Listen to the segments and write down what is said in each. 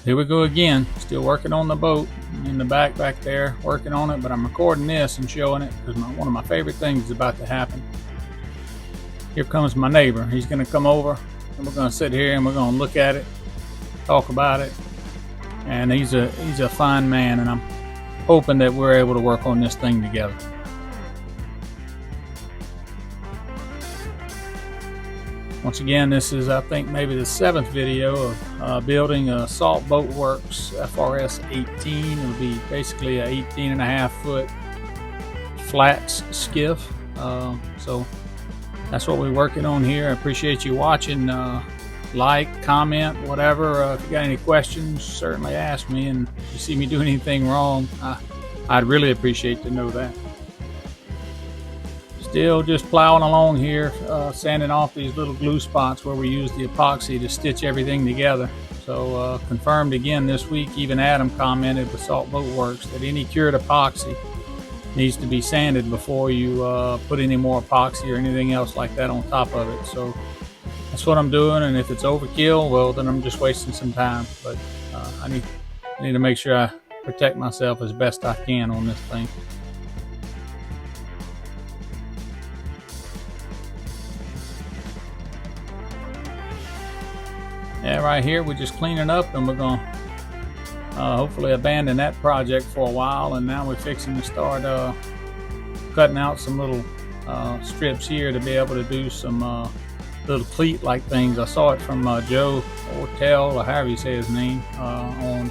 Here we go again, still working on the boat in the back there, working on it, but I'm recording this and showing it because one of my favorite things is about to happen. Here comes my neighbor. He's going to come over and we're going to sit here and we're going to look at it, talk about it, and he's a fine man, and I'm hoping that we're able to work on this thing together. Once again, this is, I think, maybe the 7th video of building a Salt Boatworks FRS 18. It'll be basically a 18.5 foot flat skiff. So that's what we're working on here. I appreciate you watching. Like, comment, whatever. If you got any questions, certainly ask me. And if you see me doing anything wrong, I'd really appreciate to know that. Still just plowing along here, sanding off these little glue spots where we use the epoxy to stitch everything together. So confirmed again this week. Even Adam commented with Salt Boatworks that any cured epoxy needs to be sanded before you put any more epoxy or anything else like that on top of it. So that's what I'm doing, and if it's overkill, well, then I'm just wasting some time. But I need to make sure I protect myself as best I can on this thing. Yeah, right here we're just cleaning up, and we're going to hopefully abandon that project for a while, and now we're fixing to start cutting out some little strips here to be able to do some little cleat like things. I saw it from Joe Ortel, or however you say his name, on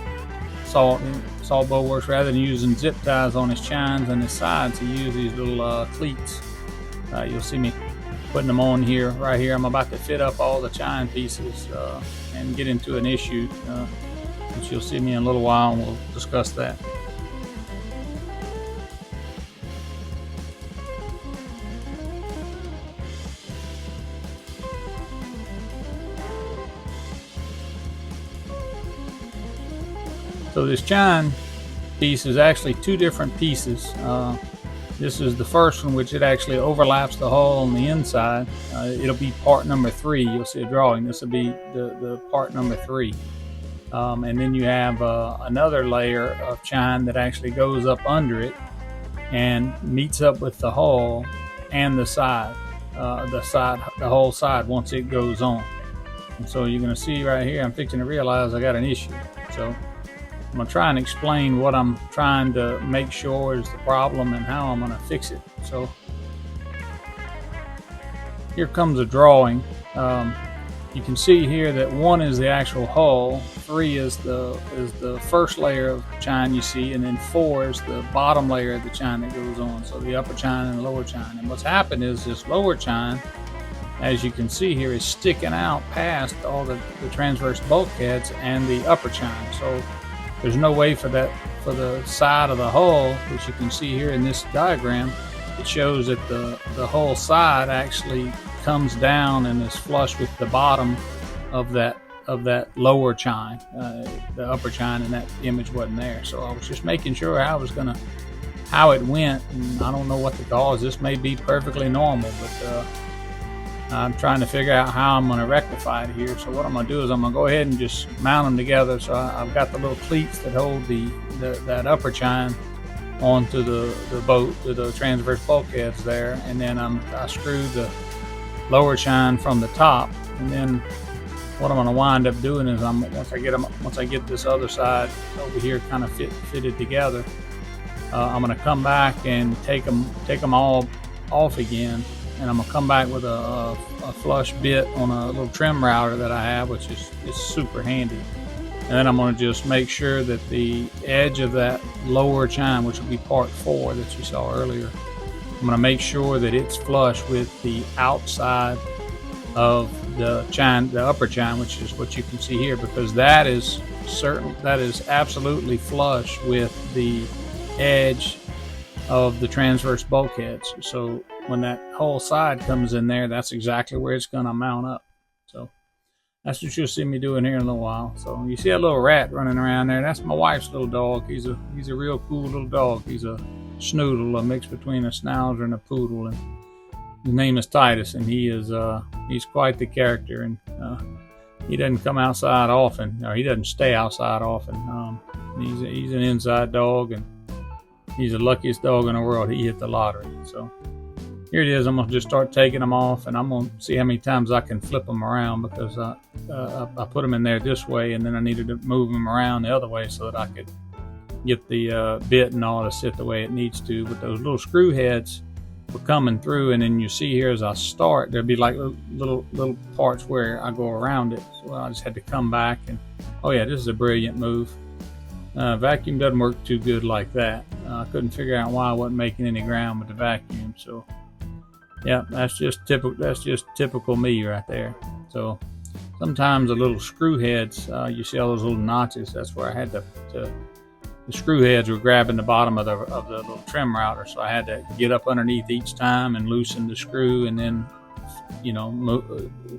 Salt Boatworks. Rather than using zip ties on his chines and his sides, he used these little cleats. You'll see me putting them on here, right here. I'm about to fit up all the chine pieces and get into an issue, which you'll see me in a little while, and we'll discuss that. So this chine piece is actually two different pieces. This is the first one, which it actually overlaps the hull on the inside. It'll be part number 3. You'll see a drawing. This will be the part number 3. And then you have another layer of chine that actually goes up under it and meets up with the hull and the whole side once it goes on. And so you're going to see right here, I'm fixing to realize I got an issue. So I'm going to try and explain what I'm trying to make sure is the problem and how I'm going to fix it. So here comes a drawing. You can see here that 1 is the actual hull, 3 is the first layer of chine you see, and then 4 is the bottom layer of the chine that goes on. So the upper chine and the lower chine. And what's happened is this lower chine, as you can see here, is sticking out past all the transverse bulkheads and the upper chine. So there's no way for the side of the hull, which you can see here in this diagram. It shows that the whole side actually comes down and is flush with the bottom of that lower chine. The upper chine in that image wasn't there. So I was just making sure how it went, and I don't know what the cause. This may be perfectly normal, but I'm trying to figure out how I'm going to rectify it here. So what I'm going to do is I'm going to go ahead and just mount them together. So I've got the little cleats that hold that upper chine onto the boat, to the transverse bulkheads there, and then I screw the lower chine from the top. And then what I'm going to wind up doing is once I get this other side over here kind of fitted together, I'm going to come back and take them all off again. And I'm going to come back with a flush bit on a little trim router that I have, which is super handy. And then I'm going to just make sure that the edge of that lower chine, which will be part 4 that you saw earlier, I'm going to make sure that it's flush with the outside of the chine, the upper chine, which is what you can see here, because that is absolutely flush with the edge of the transverse bulkheads. So when that whole side comes in there, that's exactly where it's going to mount up. So that's what you'll see me doing here in a little while. So you see a little rat running around there. That's my wife's little dog. He's a real cool little dog. He's a schnoodle, a mix between a schnauzer and a poodle, and his name is Titus, and he's quite the character. And he doesn't come outside often, or he doesn't stay outside often. He's an inside dog, and he's the luckiest dog in the world. He hit the lottery. So here it is. I'm gonna just start taking them off, and I'm gonna see how many times I can flip them around, because I put them in there this way, and then I needed to move them around the other way so that I could get the bit and all to sit the way it needs to. But those little screw heads were coming through, and then you see here as I start, there'll be like little parts where I go around it. So I just had to come back, and oh yeah, this is a brilliant move. Vacuum doesn't work too good like that. I couldn't figure out why I wasn't making any ground with the vacuum. So yeah, that's just typical me right there. So sometimes the little screw heads, you see all those little notches. That's where I had the screw heads were grabbing the bottom of the little trim router, so I had to get up underneath each time and loosen the screw, and then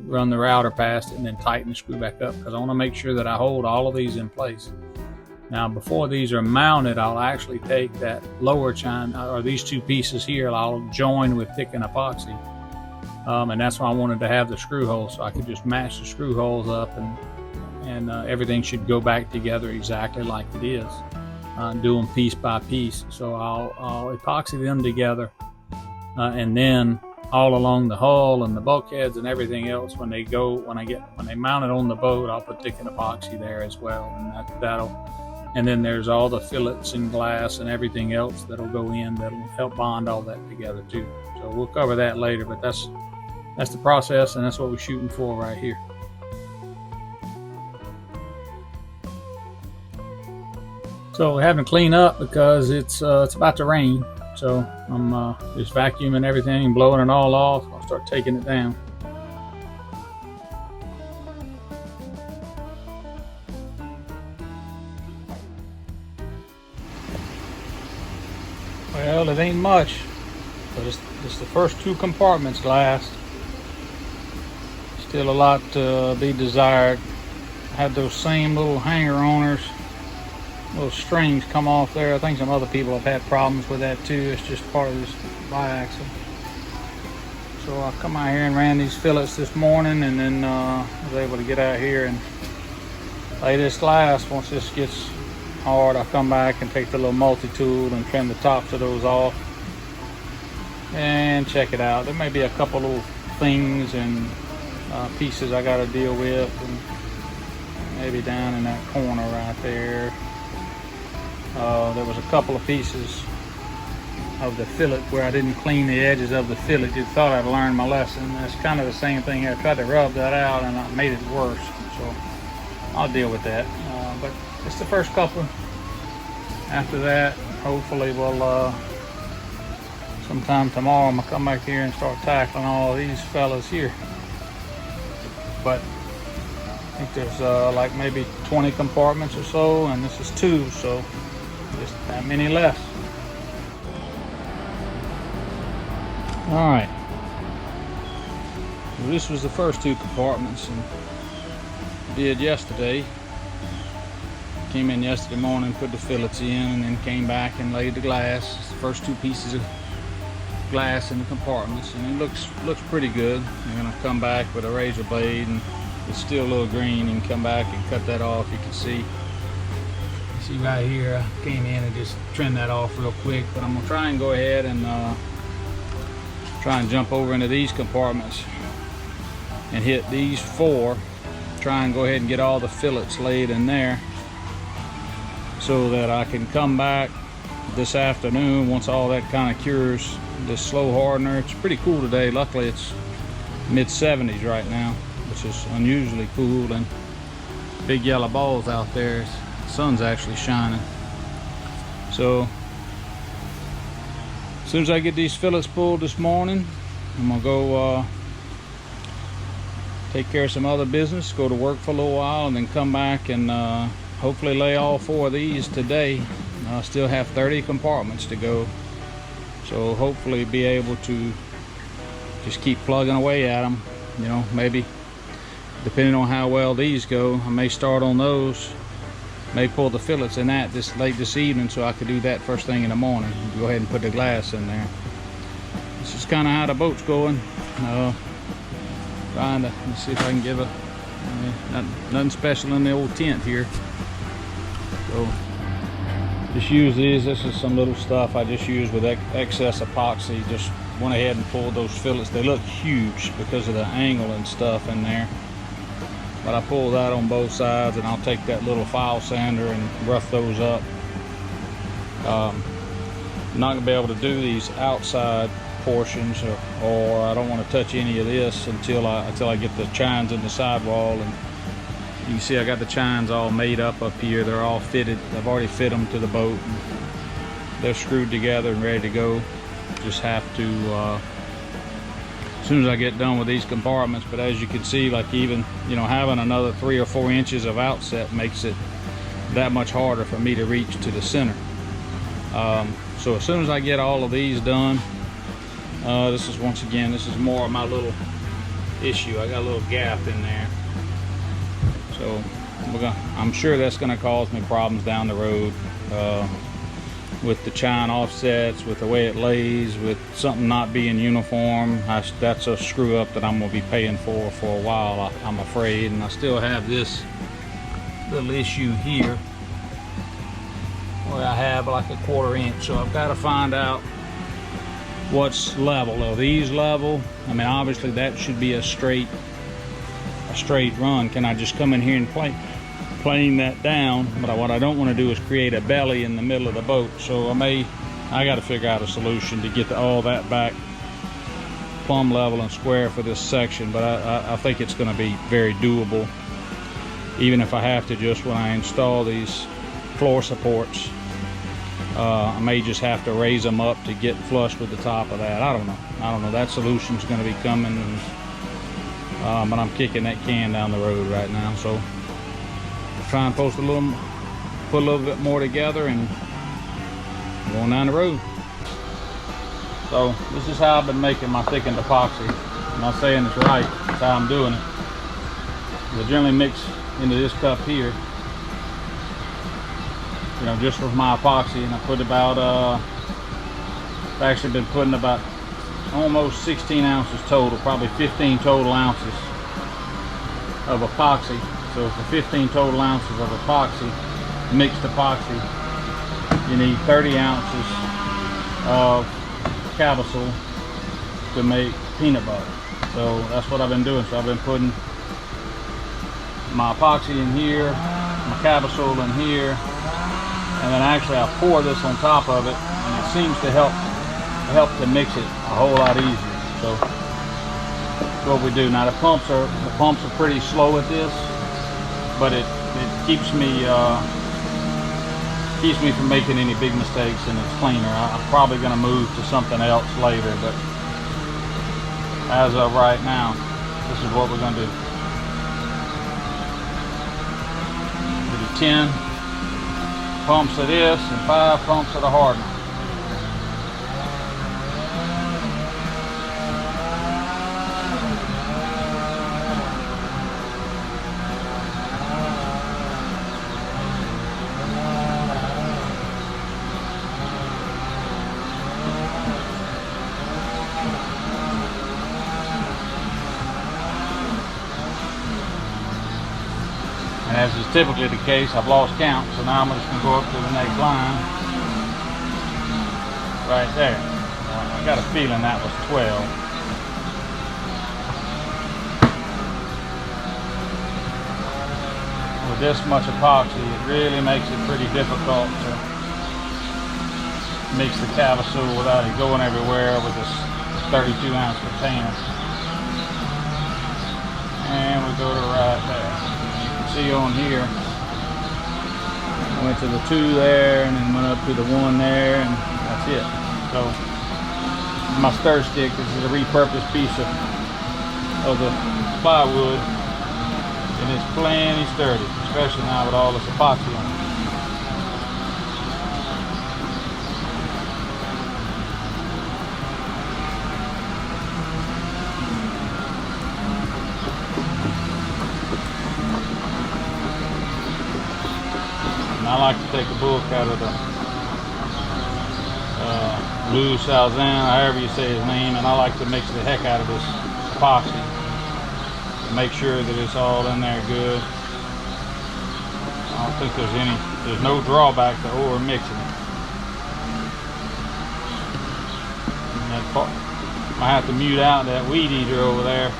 run the router past it, and then tighten the screw back up, because I want to make sure that I hold all of these in place. Now, before these are mounted, I'll actually take that lower chine, or these two pieces here, I'll join with thickened epoxy. And that's why I wanted to have the screw holes, so I could just match the screw holes up, and everything should go back together exactly like it is. Do them piece by piece. So I'll epoxy them together, and then all along the hull and the bulkheads and everything else, when they mount it on the boat, I'll put thickened epoxy there as well, and that'll. And then there's all the fillets and glass and everything else that'll go in that'll help bond all that together too. So we'll cover that later, but that's the process, and that's what we're shooting for right here. So we're having to clean up because it's about to rain. So I'm just vacuuming everything and blowing it all off. I'll start taking it down. Well, it ain't much, but it's the first two compartments glassed. Still a lot to be desired. I had those same little hanger owners, little strings come off there. I think some other people have had problems with that too. It's just part of this biaxle. So I come out here and ran these fillets this morning, and then was able to get out here and lay this glass. Once this gets hard, I'll come back and take the little multi-tool and trim the tops of those off and check it out. There may be a couple little things and pieces I got to deal with, and maybe down in that corner right there. There was a couple of pieces of the fillet where I didn't clean the edges of the fillet. Just thought I'd learned my lesson. That's kind of the same thing here. I tried to rub that out and I made it worse. So I'll deal with that. But it's the first couple. After that, hopefully we'll sometime tomorrow I'm gonna come back here and start tackling all of these fellas here. But I think there's like maybe 20 compartments or so, and this is 2, so just that many less. All right. Well, this was the first 2 compartments, and did yesterday. Came in yesterday morning, put the fillets in, and then came back and laid the glass. It's the first 2 pieces of glass in the compartments, and it looks pretty good. I'm gonna come back with a razor blade, and it's still a little green. You can come back and cut that off. You can see right here, I came in and just trimmed that off real quick. But I'm gonna try and go ahead and try and jump over into these compartments and hit these 4. Try and go ahead and get all the fillets laid in there, so that I can come back this afternoon once all that kind of cures. This slow hardener, it's pretty cool today. Luckily it's mid-70s right now, which is unusually cool, and big yellow balls out there. The sun's actually shining. So as soon as I get these fillets pulled this morning, I'm gonna go take care of some other business, go to work for a little while, and then come back and hopefully lay all 4 of these today. I still have 30 compartments to go, so hopefully be able to just keep plugging away at them. You know, maybe depending on how well these go, I may start on those, may pull the fillets in that late this evening, so I could do that first thing in the morning. Go ahead and put the glass in there. This is kind of how the boat's going. Trying to, let's see if I can give a Nothing special in the old tent here. So just use these. This is some little stuff I just used with excess epoxy. Just went ahead and pulled those fillets. They look huge because of the angle and stuff in there. But I pulled that on both sides, and I'll take that little file sander and rough those up. I'm not gonna be able to do these outside portions, or I don't want to touch any of this until I get the chines in the sidewall. And you can see I got the chines all made up here. They're all fitted. I've already fit them to the boat. They're screwed together and ready to go. Just have to as soon as I get done with these compartments. But as you can see, like, even, you know, having another 3 or 4 inches of outset makes it that much harder for me to reach to the center. So as soon as I get all of these done, this is, once again, this is more of my little issue. I got a little gap in there, so I'm sure that's going to cause me problems down the road with the chine offsets, with the way it lays, with something not being uniform. That's a screw up that I'm going to be paying for a while, I'm afraid. And I still have this little issue here where I have like a 1/4 inch, so I've got to find out what's level. Are these level? I mean, obviously that should be a straight run. Can I just come in here and plane that down? But what I don't want to do is create a belly in the middle of the boat. So I got to figure out a solution to get all that back plumb level and square for this section. But I think it's going to be very doable, even if I have to, just when I install these floor supports, I may just have to raise them up to get flush with the top of that. I don't know. That solution's going to be coming, but I'm kicking that can down the road right now. So try and put a little bit more together and going down the road. So this is how I've been making my thickened epoxy. I'm not saying it's right. That's how I'm doing it. I generally mix into this cup here, you know, just with my epoxy, and I put about I've actually been putting about almost 16 ounces total, probably 15 total ounces of epoxy. So for 15 total ounces of epoxy, mixed epoxy, you need 30 ounces of Cavasol to make peanut butter. So that's what I've been doing. So I've been putting my epoxy in here, my Cavasol in here, and then actually I pour this on top of it, and it seems to help to mix it a whole lot easier. So that's what we do. Now the pumps are pretty slow at this, but it keeps me from making any big mistakes, and it's cleaner. I'm probably going to move to something else later, but as of right now, this is what we're going to do. We do 10 pumps of this and 5 pumps of the hardener. And as is typically the case, I've lost count, so now I'm just going to go up to the next line. Right there. I got a feeling that was 12. With this much epoxy, it really makes it pretty difficult to mix the Cavasol without it going everywhere with this 32-ounce container. And we go to right there. See on here, I went to the 2 there, and then went up to the 1 there, and that's it. So my stir stick, this is a repurposed piece of the plywood, and it's plenty sturdy, especially now with all this epoxy on it. I like to take a book out of the Lou Salzan, however you say his name, and I like to mix the heck out of this epoxy. make sure that it's all in there good. I don't think there's no drawback to over mixing it. And that part, I have to mute out that weed eater over there.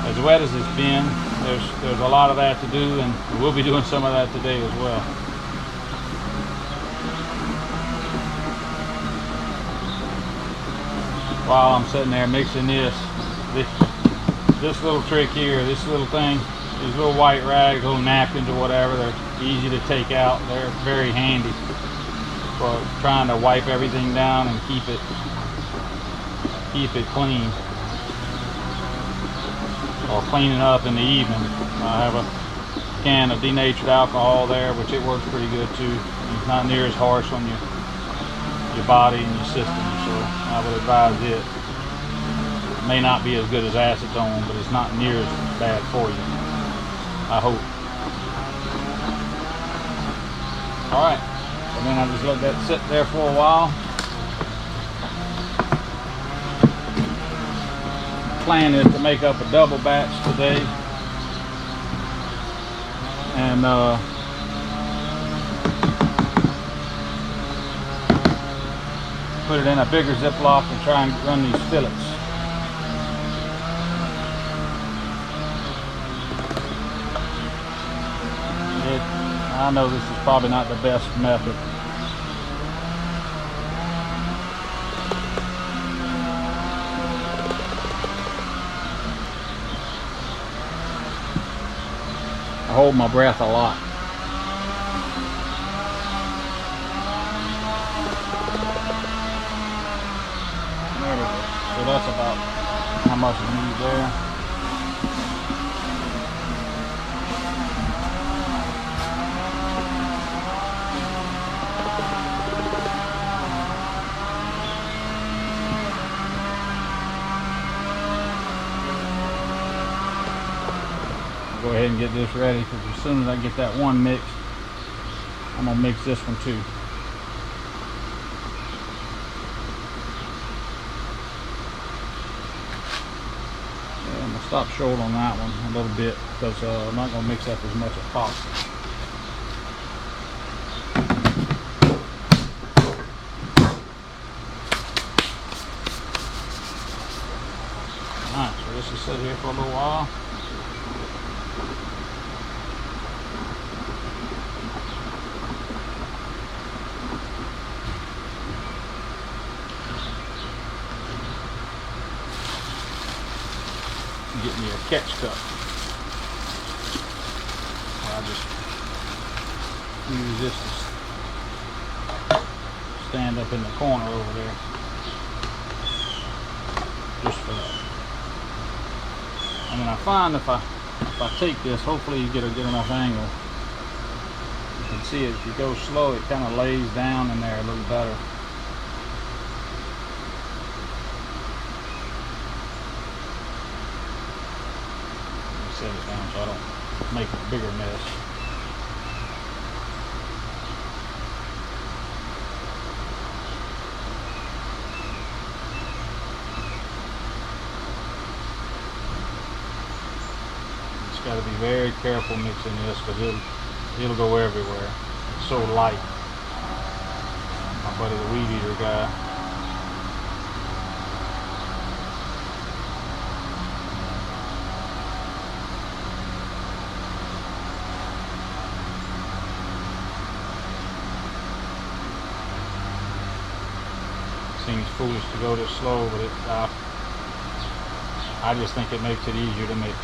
As wet as it's been, there's a lot of that to do, and we'll be doing some of that today as well. While I'm sitting there mixing this little trick here, this little thing, these little white rags, little napkins or whatever, they're easy to take out. They're very handy for trying to wipe everything down and keep it clean, or cleaning up in the evening. I have a can of denatured alcohol there, which it works pretty good too. It's not near as harsh on your body and your system, so I would advise it. It may not be as good as acetone, but it's not near as bad for you, I hope. Alright, and then I just let that sit there for a while. Plan is to make up a double batch today, and put it in a bigger Ziploc and try and run these fillets. I know this is probably not the best method. I hold my breath a lot. There we go. So that's about how much we need there. Go ahead and get this ready, because as soon as I get that one mixed, I'm gonna mix this one too. Yeah, I'm gonna stop short on that one a little bit, because I'm not gonna mix up as much as possible. Alright, so this will sit here for a little while. Get me a catch cup. I'll just use this to stand up in the corner over there, just for that. And then I find if I take this, hopefully you get a good enough angle. You can see it, if you go slow, it kind of lays down in there a little better. Set it down so I don't make a bigger mess. Just got to be very careful mixing this, because it'll go everywhere. It's so light. My buddy the weed eater guy, seems foolish to go this slow, but I just think it makes it easier to mix.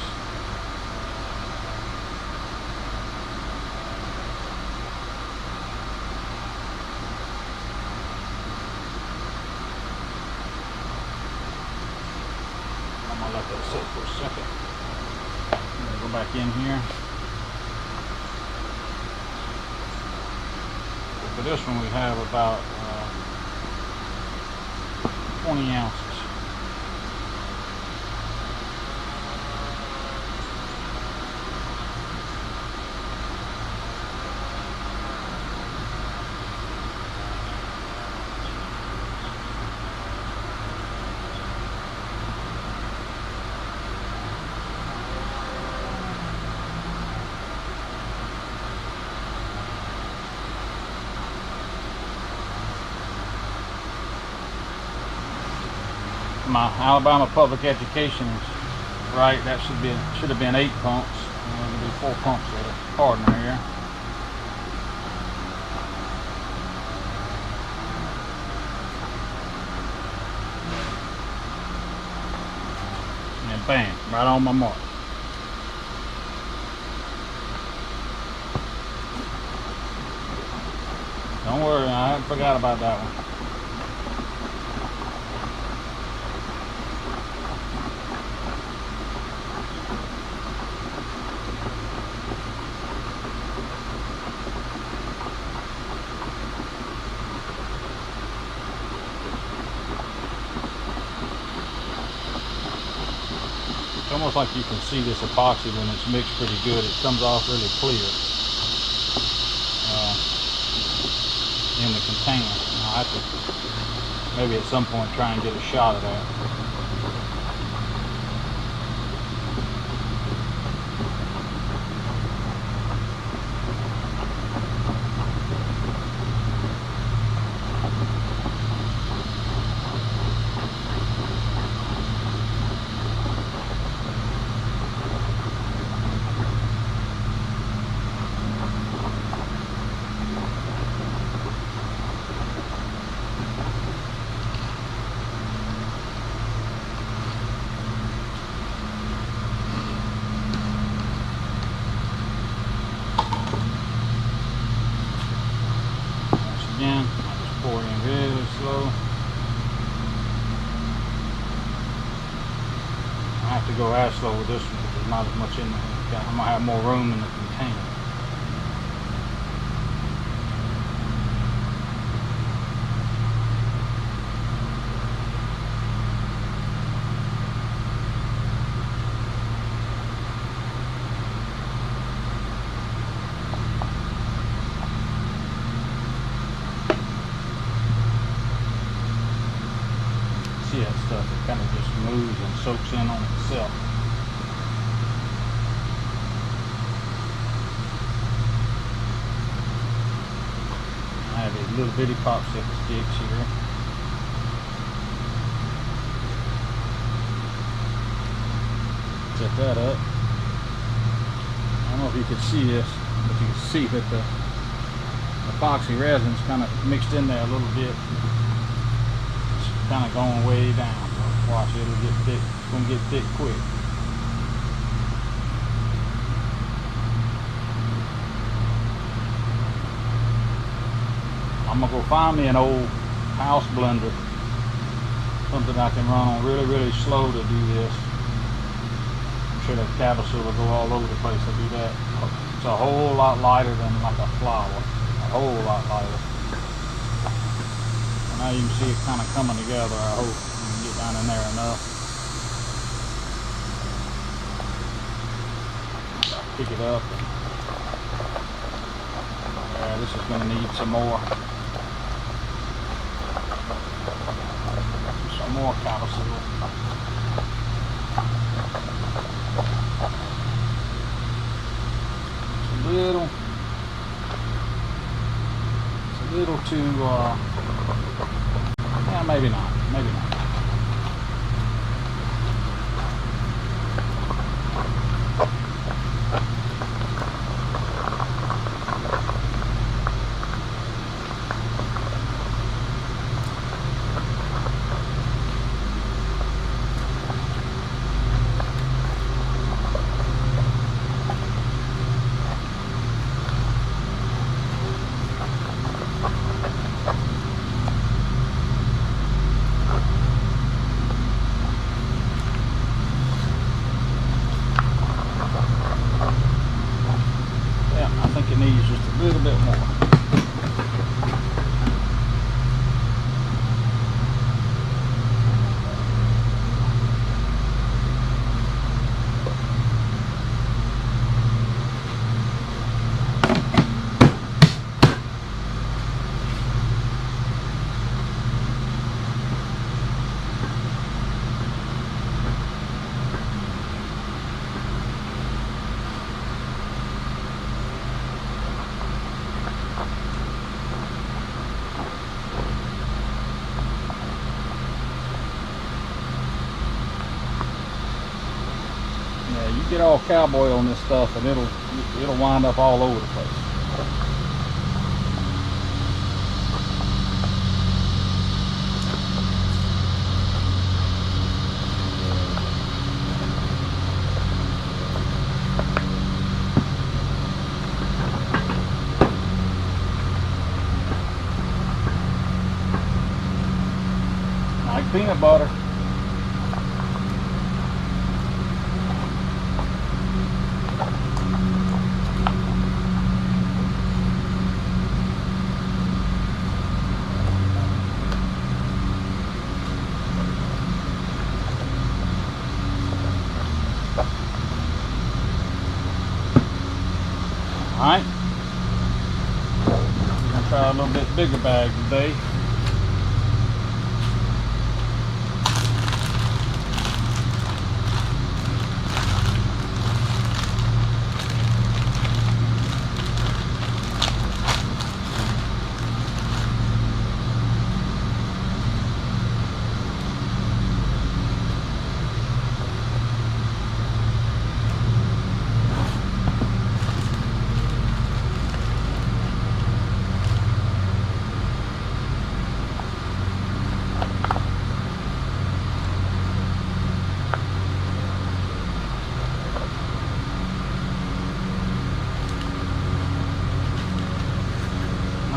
I'm gonna let that sit for a second. I'm gonna go back in here. For this one we have about 20 ounces. my Alabama public education is right, that should have been 8 pumps. It'll be 4 pumps of hardener here. And bam, right on my mark. Don't worry, I haven't forgot about that one. It's almost like you can see this epoxy when it's mixed pretty good. It comes off really clear in the container. I'll have to maybe at some point try and get a shot of that. Again, I just pour in really slow. I have to go as slow with this one because there's not as much in there. I'm gonna have more room in the container. See that stuff, it kind of just moves and soaks in on itself. I have these little bitty popsicle sticks here. Set that up. I don't know if you can see this, but you can see that the epoxy resin's kind of mixed in there a little bit. Kind of going way down. Watch it, it'll get thick. It's gonna get thick quick. I'm gonna go find me an old house blender, something I can run on really slow to do this. I'm sure that caboose will go all over the place to do that. It's a whole lot lighter than like a flower. A whole lot lighter. Now you can see it kind of coming together. I hope you can get down in there enough. Pick it up. Yeah, this is going to need some more. Some more caboose. It's a little too. Yeah, maybe not. Maybe not. get all cowboy on this stuff, and it'll wind up all over the place. Like peanut butter. Alright, we're going to try a little bit bigger bag today.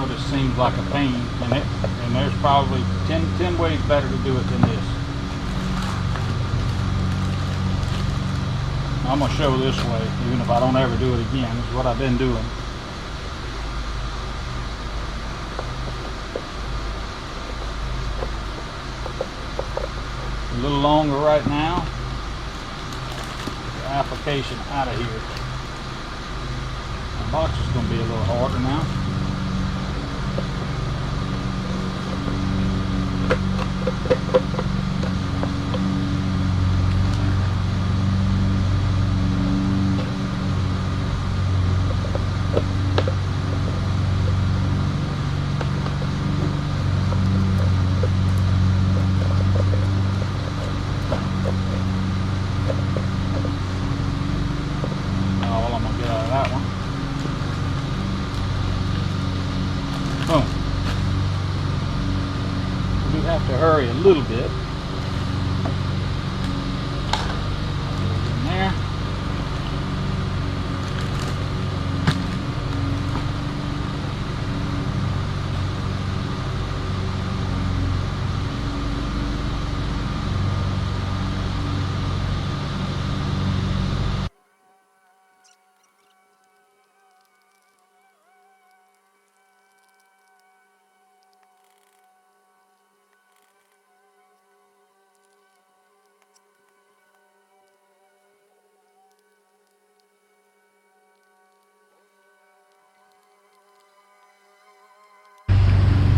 This seems like a pain, and there's probably 10 ways better to do it than this. I'm going to show this way, even if I don't ever do it again. This is what I've been doing. A little longer right now. Get the application out of here. The box is going to be a little harder now. Have to hurry a little bit. In there.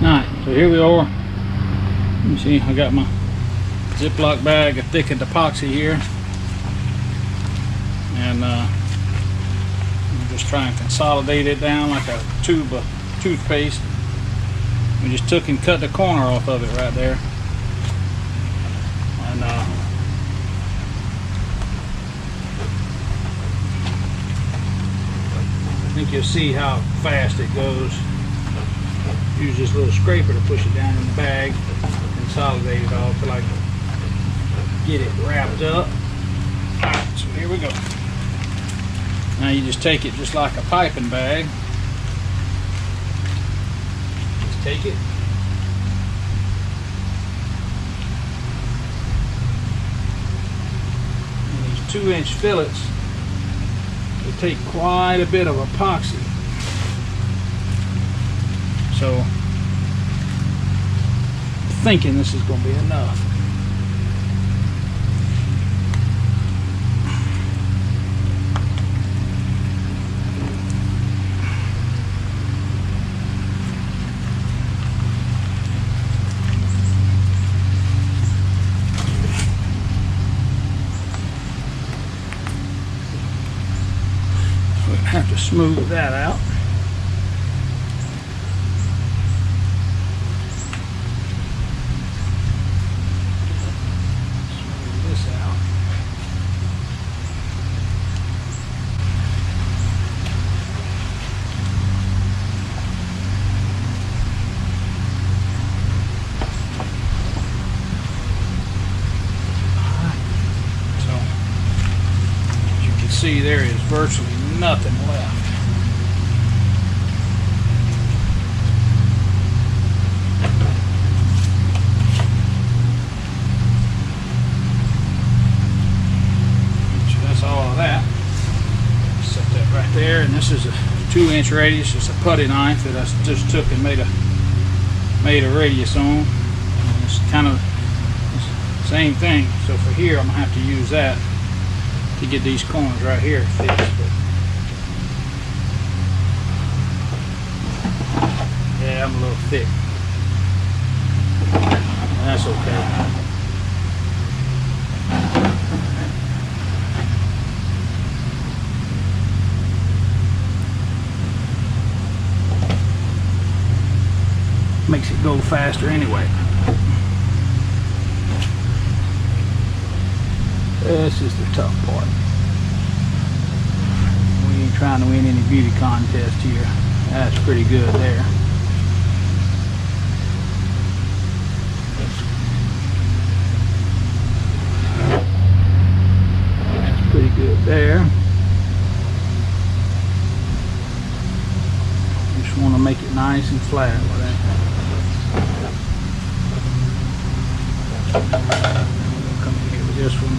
Alright, so here we are. Let me see, I got my Ziploc bag of thickened epoxy here. And I'm just trying to consolidate it down like a tube of toothpaste. We just took and cut the corner off of it right there. And I think you'll see how fast it goes. Use this little scraper to push it down in the bag, consolidate it all till I get it wrapped up. Alright, so here we go. Now you just take it just like a piping bag. Just take it. And these 2-inch fillets, they take quite a bit of epoxy. So, I'm thinking this is going to be enough. We'll have to smooth that out. see, there is virtually nothing left. So that's all of that. Set that right there, and this is a 2-inch radius. It's a putty knife that I just took and made a radius on. And it's kind of the same thing. So for here, I'm gonna have to use that to get these corners right here fixed. But yeah, I'm a little thick. That's okay. Makes it go faster anyway. This is the tough part. We ain't trying to win any beauty contest here. That's pretty good there. That's pretty good there. Just want to make it nice and flat with that. Come in here with this one.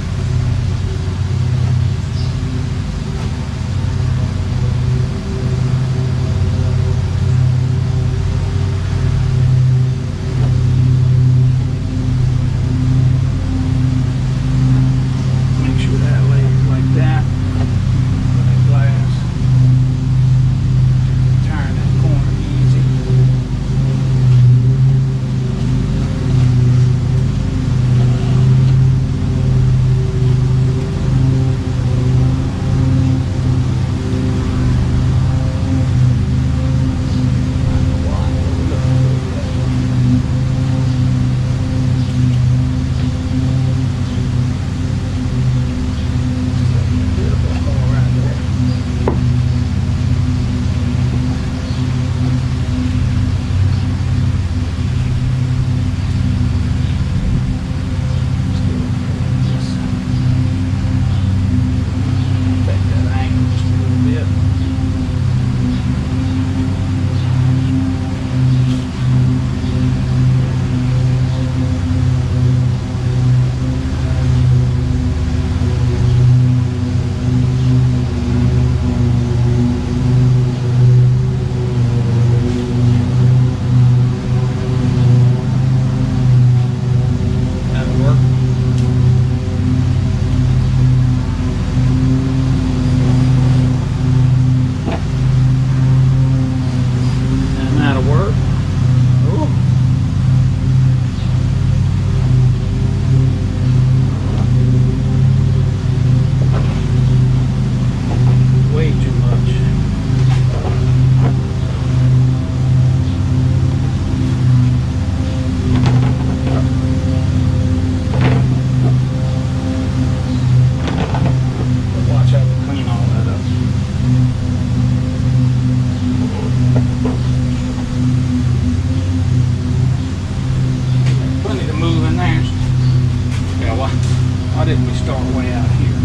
Why didn't we start way out here?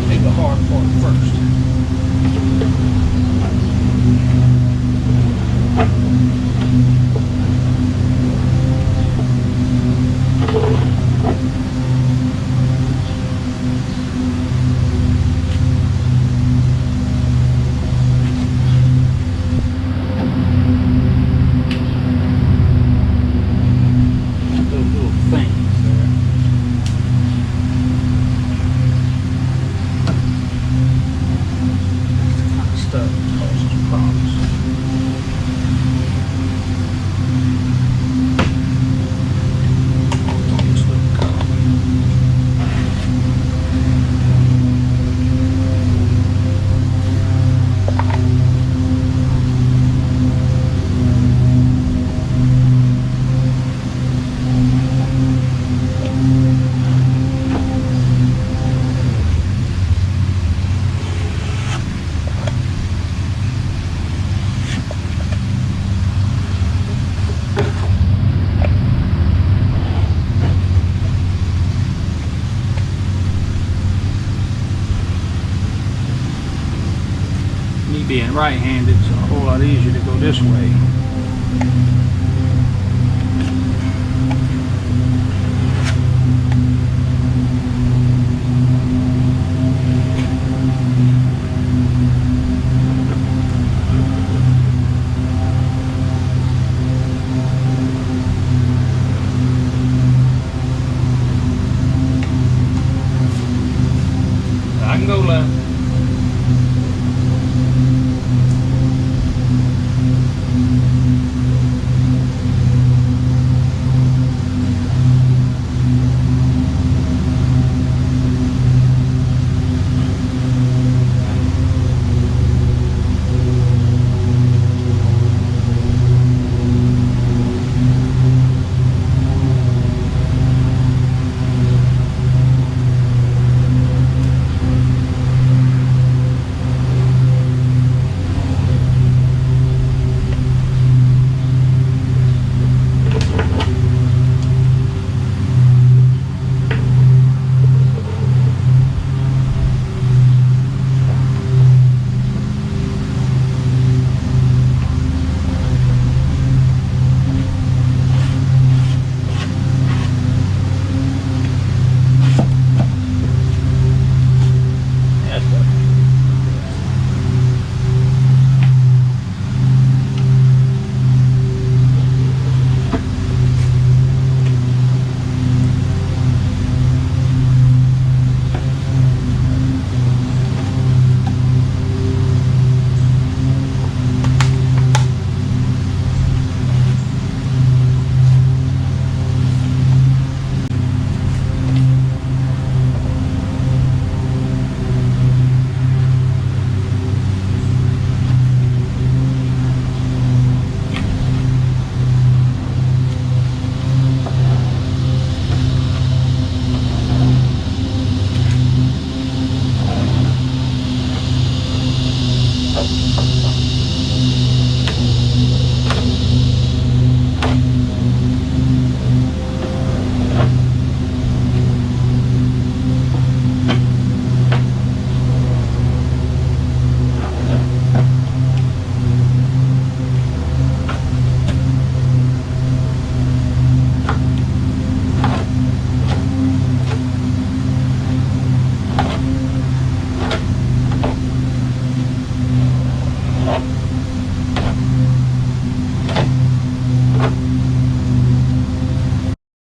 Take the hard part first. right-handed, so a whole lot easier to go this way. I can go left.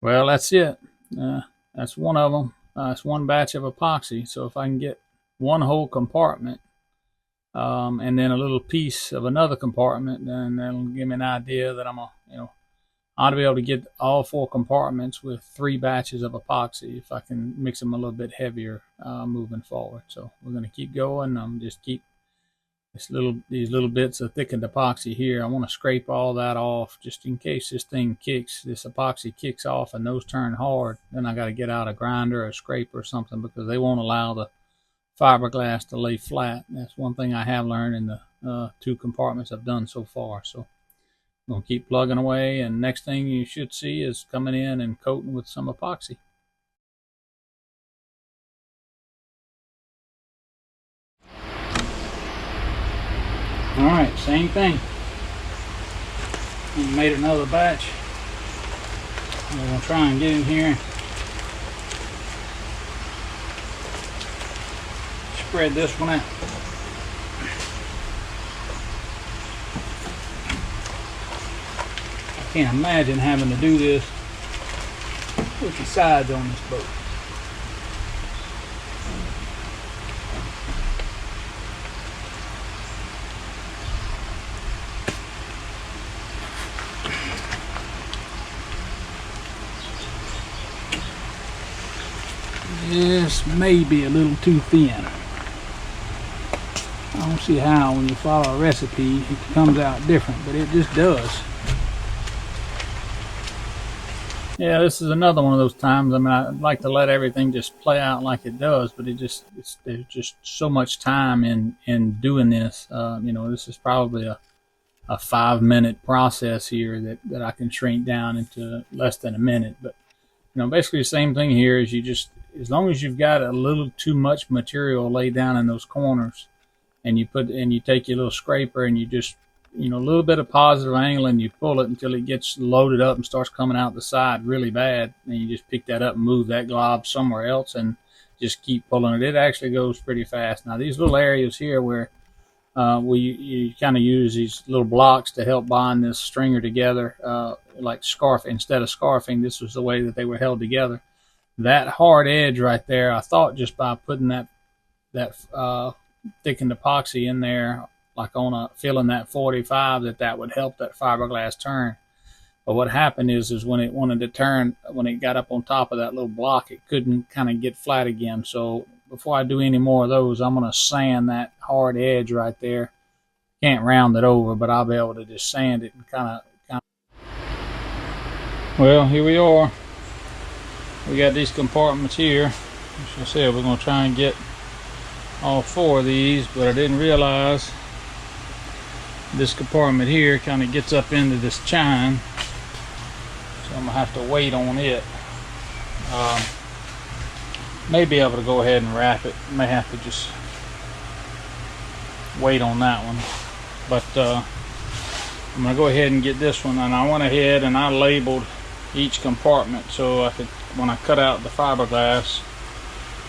Well, that's it. That's one of them. It's one batch of epoxy. So if I can get one whole compartment and then a little piece of another compartment, then that'll give me an idea that I ought to be able to get all 4 compartments with 3 batches of epoxy if I can mix them a little bit heavier moving forward. So we're going to keep going. Just keep these little bits of thickened epoxy here. I want to scrape all that off just in case this epoxy kicks off and those turn hard. Then I got to get out a grinder or a scraper or something because they won't allow the fiberglass to lay flat. That's one thing I have learned in the 2 compartments I've done so far. So I'm going to keep plugging away, and next thing you should see is coming in and coating with some epoxy. All right, same thing. I made another batch. I'm going to try and get in here. Spread this one out. I can't imagine having to do this with the sides on this boat. This may be a little too thin. I don't see how when you follow a recipe it comes out different, but it just does. Yeah, this is another one of those times. I mean, I'd like to let everything just play out like it does, but there's just so much time in doing this. This is probably a 5-minute process here that I can shrink down into less than a minute. But basically the same thing here is as long as you've got a little too much material laid down in those corners, and you take your little scraper and you just, a little bit of positive angle, and you pull it until it gets loaded up and starts coming out the side really bad. And you just pick that up and move that glob somewhere else and just keep pulling it. It actually goes pretty fast. Now these little areas here where you kind of use these little blocks to help bond this stringer together, like scarf. Instead of scarfing, this was the way that they were held together. That hard edge right there, I thought just by putting that thickened epoxy in there, like on filling that 45, that would help that fiberglass turn. But what happened is when it wanted to turn, when it got up on top of that little block, it couldn't kind of get flat again. So before I do any more of those, I'm going to sand that hard edge right there. Can't round it over, but I'll be able to just sand it and kind of. Well, here we are. We got these compartments here. As I said, we're going to try and get all 4 of these, but I didn't realize this compartment here kind of gets up into this chine, so I'm going to have to wait on it. May be able to go ahead and wrap it. May have to just wait on that one, but I'm going to go ahead and get this one. And I went ahead and I labeled each compartment so I could, when I cut out the fiberglass,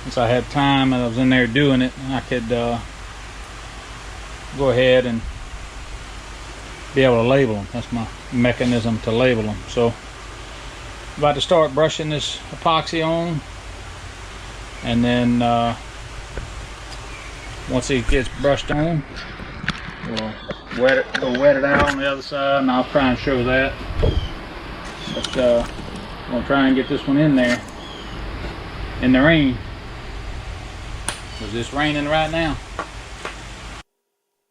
since I had time and I was in there doing it, I could go ahead and be able to label them. That's my mechanism to label them. So about to start brushing this epoxy on, and then once it gets brushed on, we'll wet it out on the other side, and I'll try and show that. But I'm gonna try and get this one in there in the rain, because it's raining right now.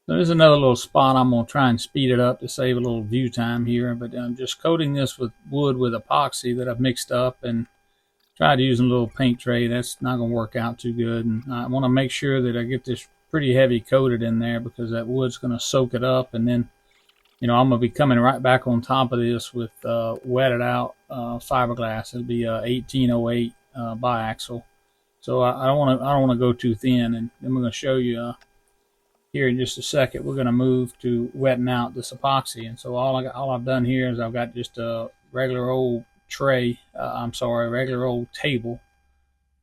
So there's another little spot. I'm going to try and speed it up to save a little view time here, but I'm just coating this with wood with epoxy that I've mixed up, and tried using a little paint tray. That's not going to work out too good, and I want to make sure that I get this pretty heavy coated in there, because that wood's going to soak it up. And then, I'm going to be coming right back on top of this with wetted out fiberglass. It'll be 1808 biaxial. So I don't want to go too thin, and then we're going to show you here in just a second. We're going to move to wetting out this epoxy. And so all I've done here is I've got just a regular old tray, regular old table,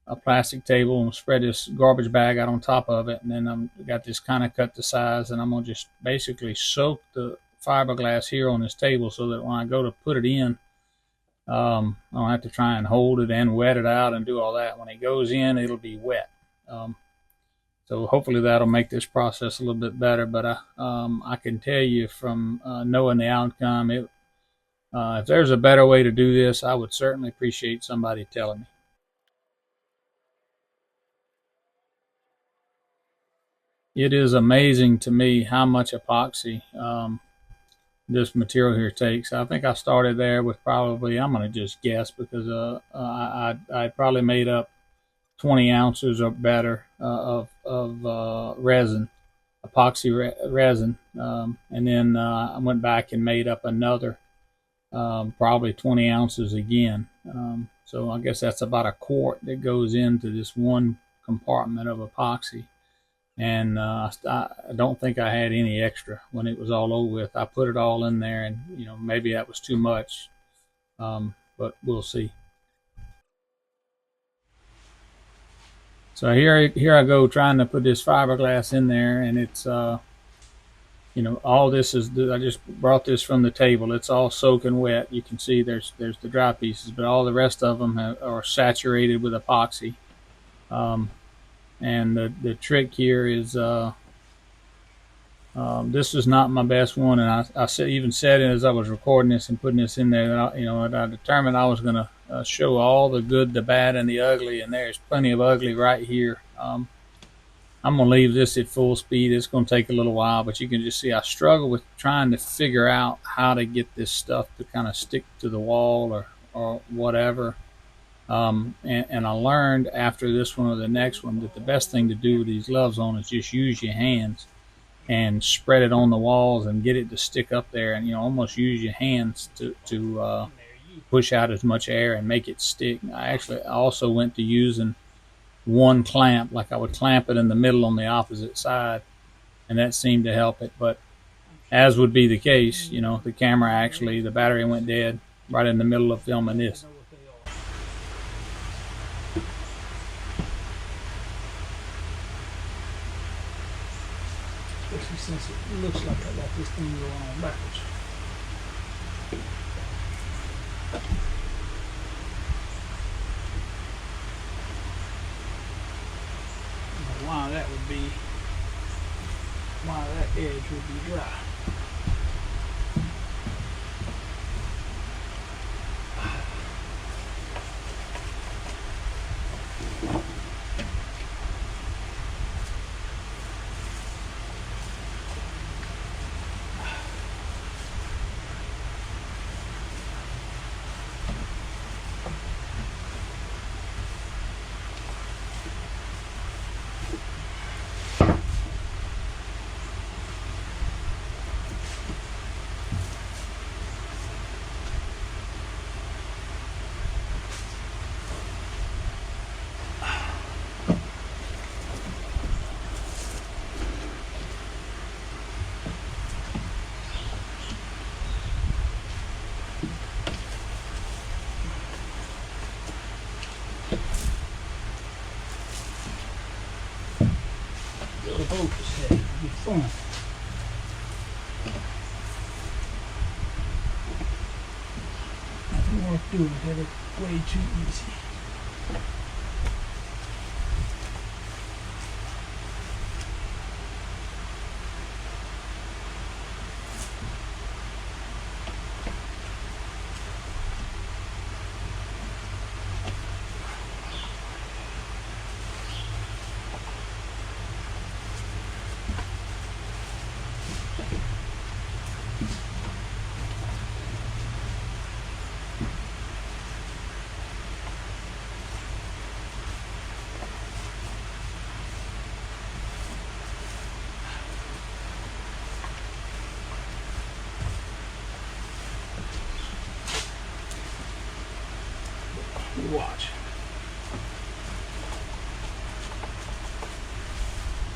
a plastic table, and spread this garbage bag out on top of it. And then I've got this kind of cut to size, and I'm going to just basically soak the fiberglass here on this table so that when I go to put it in, I don't have to try and hold it and wet it out and do all that. When it goes in, it'll be wet. So hopefully that'll make this process a little bit better. But I can tell you from knowing the outcome, if there's a better way to do this, I would certainly appreciate somebody telling me. It is amazing to me how much epoxy this material here takes. I think I started there with probably, I'm going to just guess, because I probably made up 20 ounces or better of resin, epoxy resin, and then I went back and made up another probably 20 ounces again. So I guess that's about a quart that goes into this one compartment of epoxy. And I don't think I had any extra when it was all over with. I put it all in there, and maybe that was too much, but we'll see. So here I go trying to put this fiberglass in there, and it's all this is, I just brought this from the table. It's all soaking wet. You can see there's the dry pieces, but all the rest of them are saturated with epoxy. And the trick here is this is not my best one, and I even said it as I was recording this and putting this in there, that I determined I was going to show all the good, the bad, and the ugly, and there's plenty of ugly right here. I'm going to leave this at full speed. It's going to take a little while, but you can just see I struggle with trying to figure out how to get this stuff to kind of stick to the wall or whatever. And I learned after this one or the next one that the best thing to do with these gloves on is just use your hands and spread it on the walls and get it to stick up there, and almost use your hands to push out as much air and make it stick. I also went to using one clamp, like I would clamp it in the middle on the opposite side, and that seemed to help it. But as would be the case, the camera actually, the battery went dead right in the middle of filming this. Especially since it looks like I got this thing going on backwards. Why that edge would be dry. The boat is heavy. It'll be fun. Nothing worth doing. Have it way too easy. Watch.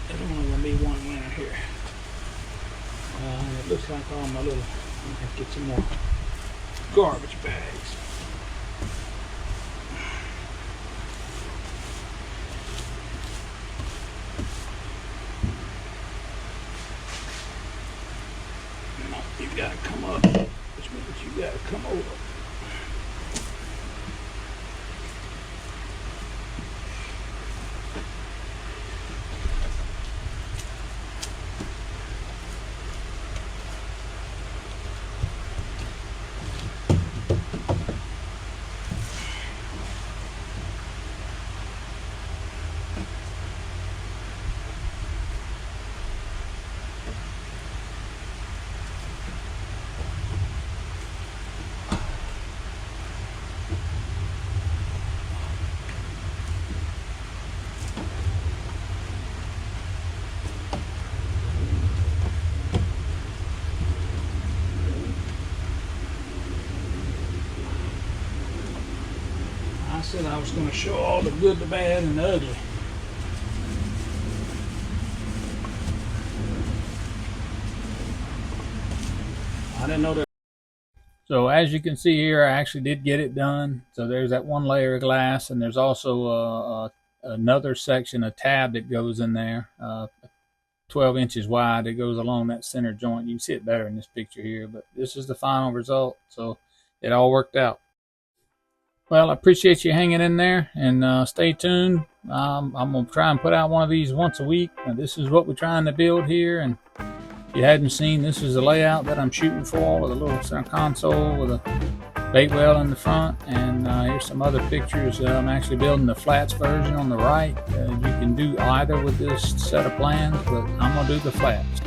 There's only going to be one winner here. And it looks like all my little, I'm going to have to get some more garbage bags. No, you've got to come up, which means you've got to come over. I said I was going to show all the good, the bad, and the ugly. I didn't know that. So as you can see here, I actually did get it done. So there's that one layer of glass, and there's also another section, a tab that goes in there, 12 inches wide, that goes along that center joint. You can see it better in this picture here, but this is the final result. So it all worked out. Well, I appreciate you hanging in there, and stay tuned. I'm going to try and put out one of these once a week. Now, this is what we're trying to build here, and if you hadn't seen, this is the layout that I'm shooting for, with a little center console with a bait well in the front, and here's some other pictures. I'm actually building the flats version on the right. You can do either with this set of plans, but I'm going to do the flats.